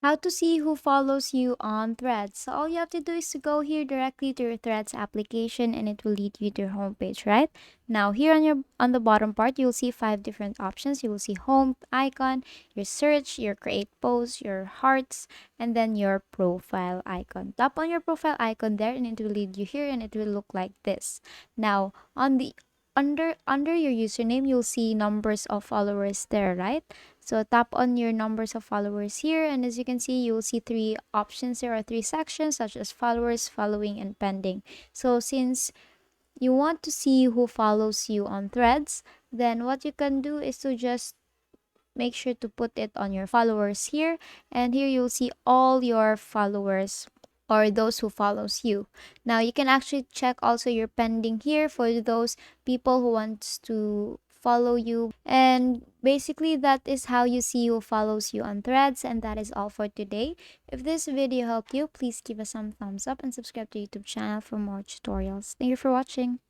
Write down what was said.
How to see who follows you on Threads. So all you have to do is to go here directly to your Threads application and it will lead you to your homepage, right? Now here on the bottom part, you'll see 5 different options. You will see home icon, your search, your create post, your hearts, and then your profile icon. Tap on your profile icon there and it will lead you here and it will look like this. Now on the under your username, you'll see numbers of followers there, right? So tap on your numbers of followers here, and as you can see, you will see 3 options. There are 3 sections such as followers, following, and pending. So since you want to see who follows you on Threads, then what you can do is to just make sure to put it on your followers here, and here you'll see all your followers or those who follows you. Now you can actually check also your pending here for those people who wants to follow you, and basically that is how you see who follows you on Threads. And that is all for today. If this video helped you, please give us some thumbs up and subscribe to YouTube channel for more tutorials. Thank you for watching.